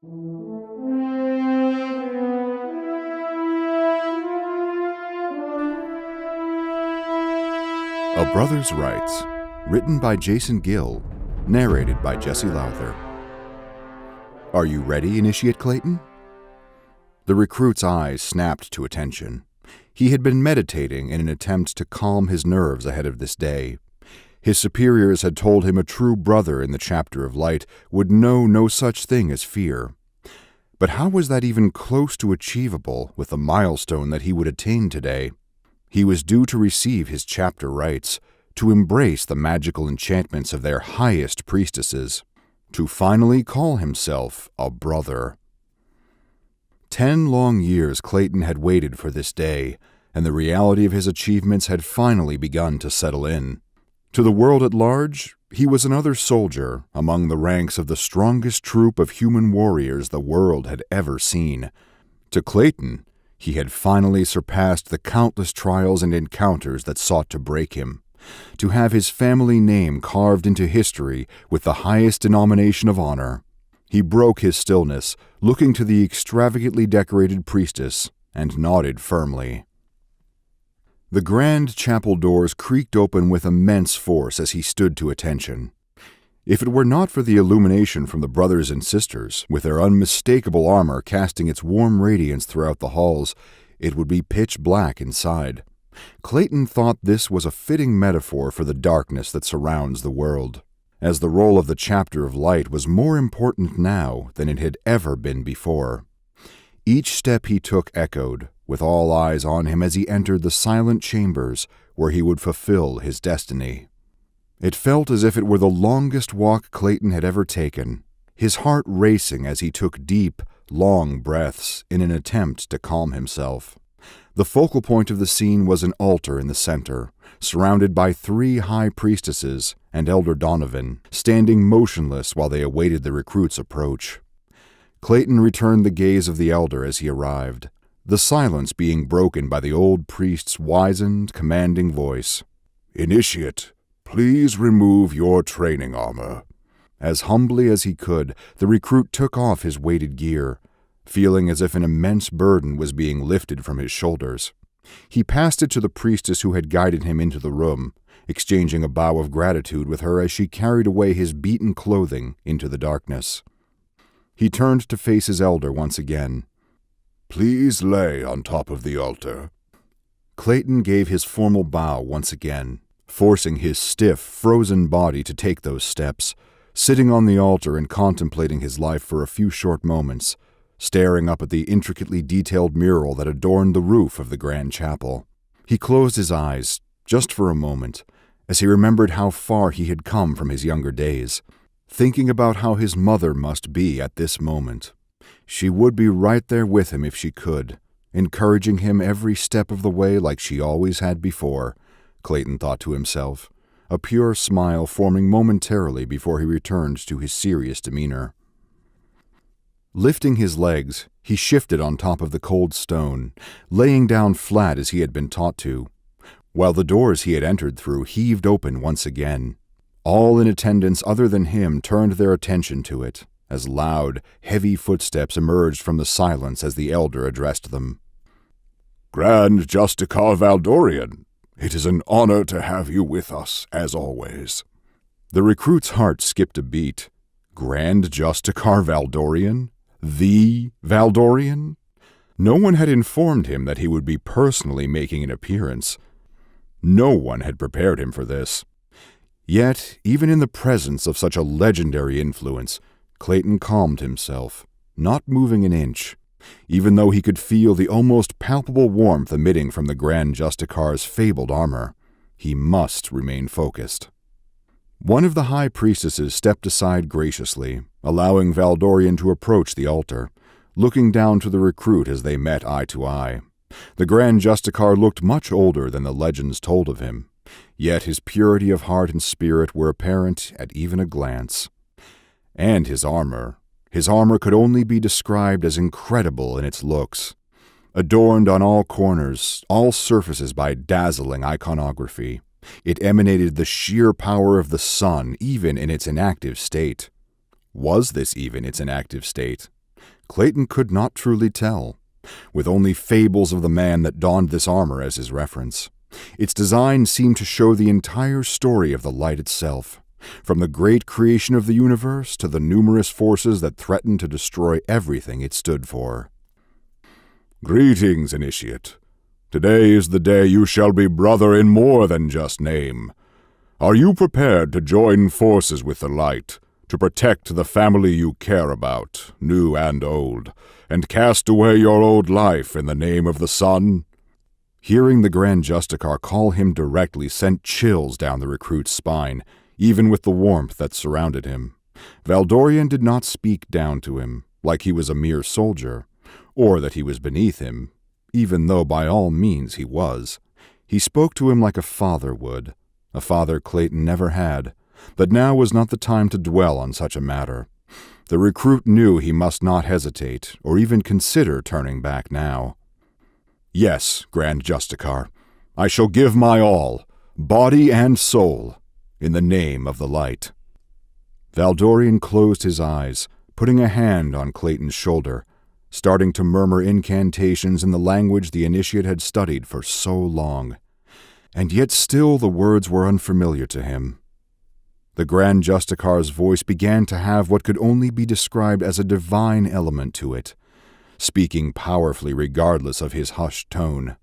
A Brother's Rites, written by Jason Gill, narrated by Jesse Lowther. Are you ready, Initiate Clayton? The recruit's eyes snapped to attention. He had been meditating in an attempt to calm his nerves ahead of this day. His superiors had told him a true brother in the Chapter of Light would know no such thing as fear. But how was that even close to achievable with the milestone that he would attain today? He was due to receive his chapter rites, to embrace the magical enchantments of their highest priestesses, to finally call himself a brother. 10 long years Clayton had waited for this day, and the reality of his achievements had finally begun to settle in. To the world at large, he was another soldier among the ranks of the strongest troop of human warriors the world had ever seen. To Clayton, he had finally surpassed the countless trials and encounters that sought to break him. To have his family name carved into history with the highest denomination of honor. He broke his stillness, looking to the extravagantly decorated priestess, and nodded firmly. The grand chapel doors creaked open with immense force as he stood to attention. If it were not for the illumination from the brothers and sisters, with their unmistakable armor casting its warm radiance throughout the halls, it would be pitch black inside. Clayton thought this was a fitting metaphor for the darkness that surrounds the world, as the role of the Chapter of Light was more important now than it had ever been before. Each step he took echoed, with all eyes on him as he entered the silent chambers where he would fulfill his destiny. It felt as if it were the longest walk Clayton had ever taken, his heart racing as he took deep, long breaths in an attempt to calm himself. The focal point of the scene was an altar in the center, surrounded by 3 high priestesses and Elder Donovan, standing motionless while they awaited the recruit's approach. Clayton returned the gaze of the elder as he arrived, the silence being broken by the old priest's wizened, commanding voice. "Initiate, please remove your training armor." As humbly as he could, the recruit took off his weighted gear, feeling as if an immense burden was being lifted from his shoulders. He passed it to the priestess who had guided him into the room, exchanging a bow of gratitude with her as she carried away his beaten clothing into the darkness. He turned to face his elder once again. "Please lay on top of the altar." Clayton gave his formal bow once again, forcing his stiff, frozen body to take those steps, sitting on the altar and contemplating his life for a few short moments, staring up at the intricately detailed mural that adorned the roof of the grand chapel. He closed his eyes, just for a moment, as he remembered how far he had come from his younger days, thinking about how his mother must be at this moment. She would be right there with him if she could, encouraging him every step of the way like she always had before, Clayton thought to himself, a pure smile forming momentarily before he returned to his serious demeanor. Lifting his legs, he shifted on top of the cold stone, laying down flat as he had been taught to, while the doors he had entered through heaved open once again. All in attendance other than him turned their attention to it, as loud, heavy footsteps emerged from the silence as the elder addressed them. "Grand Justicar Val Dorian, it is an honor to have you with us, as always." The recruit's heart skipped a beat. Grand Justicar Val Dorian? The Val Dorian? No one had informed him that he would be personally making an appearance. No one had prepared him for this. Yet, even in the presence of such a legendary influence, Clayton calmed himself, not moving an inch, even though he could feel the almost palpable warmth emitting from the Grand Justicar's fabled armor. He must remain focused. One of the high priestesses stepped aside graciously, allowing Val Dorian to approach the altar, looking down to the recruit as they met eye to eye. The Grand Justicar looked much older than the legends told of him, yet his purity of heart and spirit were apparent at even a glance. And his armor could only be described as incredible in its looks. Adorned on all corners, all surfaces by dazzling iconography, it emanated the sheer power of the sun even in its inactive state. Was this even its inactive state? Clayton could not truly tell, with only fables of the man that donned this armor as his reference. Its design seemed to show the entire story of the light itself, from the great creation of the universe to the numerous forces that threatened to destroy everything it stood for. Greetings, Initiate. Today is the day you shall be brother in more than just name. Are you prepared to join forces with the light, to protect the family you care about, new and old, and cast away your old life in the name of the sun? Hearing the Grand Justicar call him directly sent chills down the recruit's spine, even with the warmth that surrounded him. Val Dorian did not speak down to him, like he was a mere soldier, or that he was beneath him, even though by all means he was. He spoke to him like a father would, a father Clayton never had, but now was not the time to dwell on such a matter. The recruit knew he must not hesitate, or even consider turning back now. Yes, Grand Justicar, I shall give my all, body and soul, in the name of the light. Val Dorian closed his eyes, putting a hand on Clayton's shoulder, starting to murmur incantations in the language the Initiate had studied for so long. And yet still the words were unfamiliar to him. The Grand Justicar's voice began to have what could only be described as a divine element to it, speaking powerfully regardless of his hushed tone,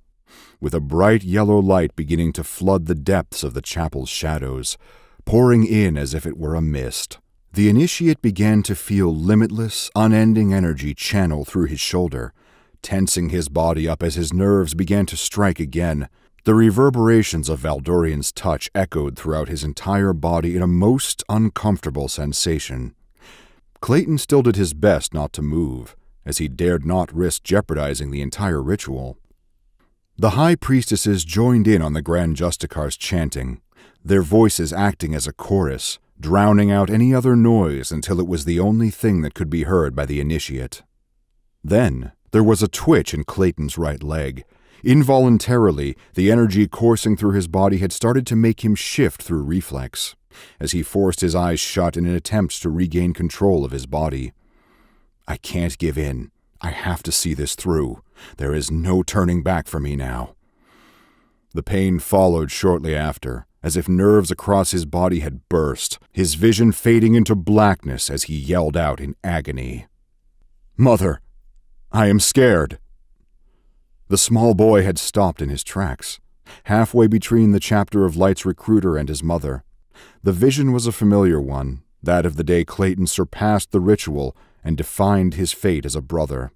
with a bright yellow light beginning to flood the depths of the chapel's shadows, pouring in as if it were a mist. The Initiate began to feel limitless, unending energy channel through his shoulder, tensing his body up as his nerves began to strike again. The reverberations of Val Dorian's touch echoed throughout his entire body in a most uncomfortable sensation. Clayton still did his best not to move, as he dared not risk jeopardizing the entire ritual. The high priestesses joined in on the Grand Justicar's chanting, their voices acting as a chorus, drowning out any other noise until it was the only thing that could be heard by the Initiate. Then there was a twitch in Clayton's right leg. Involuntarily, the energy coursing through his body had started to make him shift through reflex, as he forced his eyes shut in an attempt to regain control of his body. I can't give in. I have to see this through. There is no turning back for me now. The pain followed shortly after, as if nerves across his body had burst, his vision fading into blackness as he yelled out in agony. "Mother, I am scared." The small boy had stopped in his tracks, halfway between the chapter of Light's recruiter and his mother. The vision was a familiar one, that of the day Clayton surpassed the ritual and defined his fate as a brother.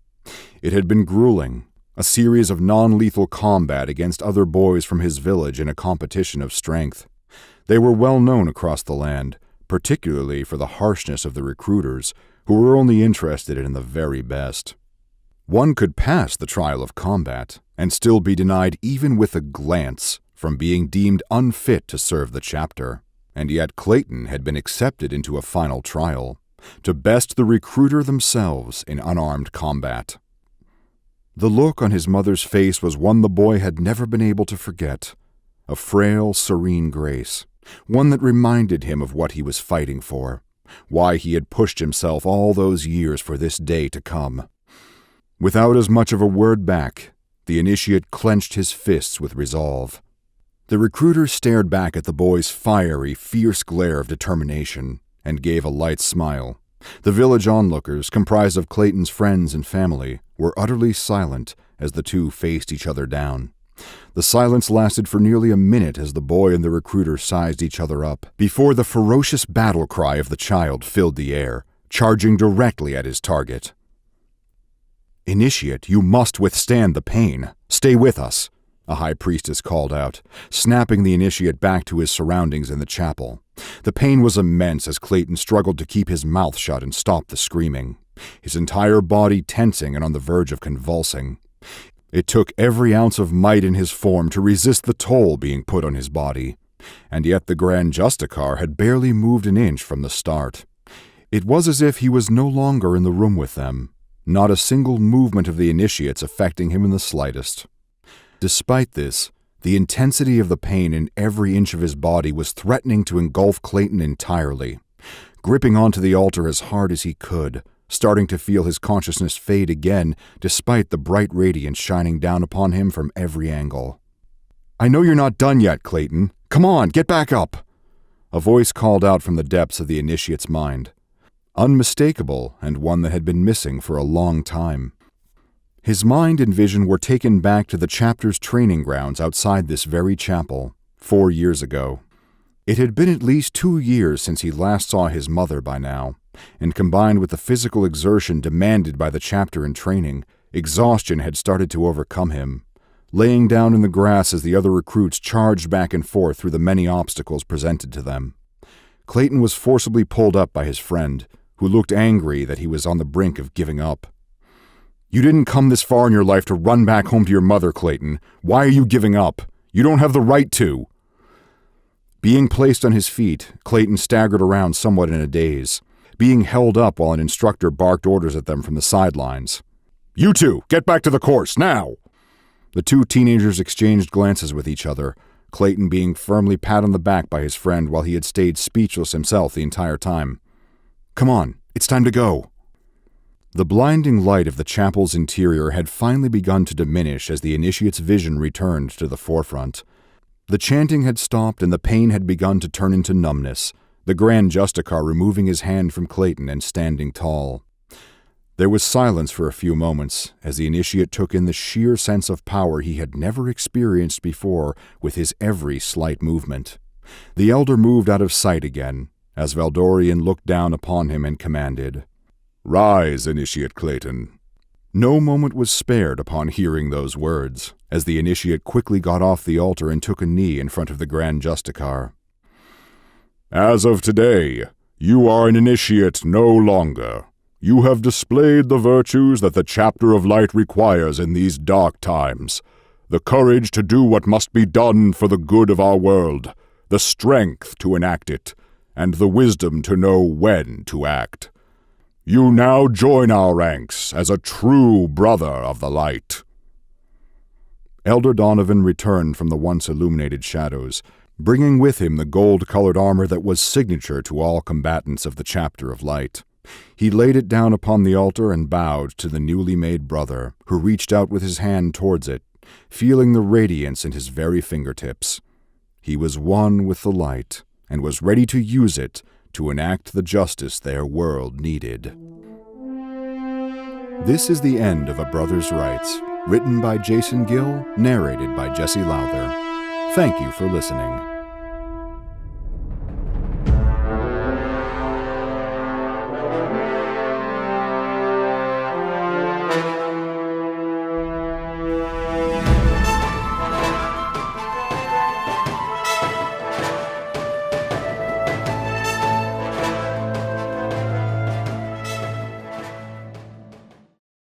It had been grueling, a series of non-lethal combat against other boys from his village in a competition of strength. They were well known across the land, particularly for the harshness of the recruiters, who were only interested in the very best. One could pass the trial of combat and still be denied even with a glance from being deemed unfit to serve the chapter, and yet Clayton had been accepted into a final trial, to best the recruiter themselves in unarmed combat. The look on his mother's face was one the boy had never been able to forget, a frail, serene grace, one that reminded him of what he was fighting for, why he had pushed himself all those years for this day to come. Without as much of a word back, the Initiate clenched his fists with resolve. The recruiter stared back at the boy's fiery, fierce glare of determination and gave a light smile. The village onlookers, comprised of Clayton's friends and family, were utterly silent as the two faced each other down. The silence lasted for nearly a minute as the boy and the recruiter sized each other up, before the ferocious battle cry of the child filled the air, charging directly at his target. "Initiate, you must withstand the pain. Stay with us," a high priestess called out, snapping the Initiate back to his surroundings in the chapel. The pain was immense as Clayton struggled to keep his mouth shut and stop the screaming, his entire body tensing and on the verge of convulsing. It took every ounce of might in his form to resist the toll being put on his body, and yet the Grand Justicar had barely moved an inch from the start. It was as if he was no longer in the room with them, not a single movement of the Initiates affecting him in the slightest. Despite this, the intensity of the pain in every inch of his body was threatening to engulf Clayton entirely. Gripping onto the altar as hard as he could, starting to feel his consciousness fade again despite the bright radiance shining down upon him from every angle. "I know you're not done yet, Clayton. Come on, get back up!" A voice called out from the depths of the initiate's mind. Unmistakable, and one that had been missing for a long time. His mind and vision were taken back to the chapter's training grounds outside this very chapel, 4 years ago. It had been at least 2 years since he last saw his mother by now, and combined with the physical exertion demanded by the chapter in training, exhaustion had started to overcome him. Laying down in the grass as the other recruits charged back and forth through the many obstacles presented to them, Clayton was forcibly pulled up by his friend, who looked angry that he was on the brink of giving up. "You didn't come this far in your life to run back home to your mother, Clayton. Why are you giving up? You don't have the right to." Being placed on his feet, Clayton staggered around somewhat in a daze, being held up while an instructor barked orders at them from the sidelines. "You two, get back to the course, now!" The 2 teenagers exchanged glances with each other, Clayton being firmly pat on the back by his friend while he had stayed speechless himself the entire time. "Come on, it's time to go." The blinding light of the chapel's interior had finally begun to diminish as the initiate's vision returned to the forefront. The chanting had stopped and the pain had begun to turn into numbness, the Grand Justicar removing his hand from Clayton and standing tall. There was silence for a few moments as the initiate took in the sheer sense of power he had never experienced before with his every slight movement. The elder moved out of sight again, as Val Dorian looked down upon him and commanded, "Rise, Initiate Clayton." No moment was spared upon hearing those words, as the initiate quickly got off the altar and took a knee in front of the Grand Justicar. "As of today, you are an initiate no longer. You have displayed the virtues that the Chapter of Light requires in these dark times. The courage to do what must be done for the good of our world, the strength to enact it, and the wisdom to know when to act. You now join our ranks as a true brother of the light." Elder Donovan returned from the once illuminated shadows, bringing with him the gold-colored armor that was signature to all combatants of the Chapter of Light. He laid it down upon the altar and bowed to the newly made brother, who reached out with his hand towards it, feeling the radiance in his very fingertips. He was one with the light, and was ready to use it to enact the justice their world needed. This is the end of A Brother's Rites, written by Jason Gill, narrated by Jesse Lowther. Thank you for listening.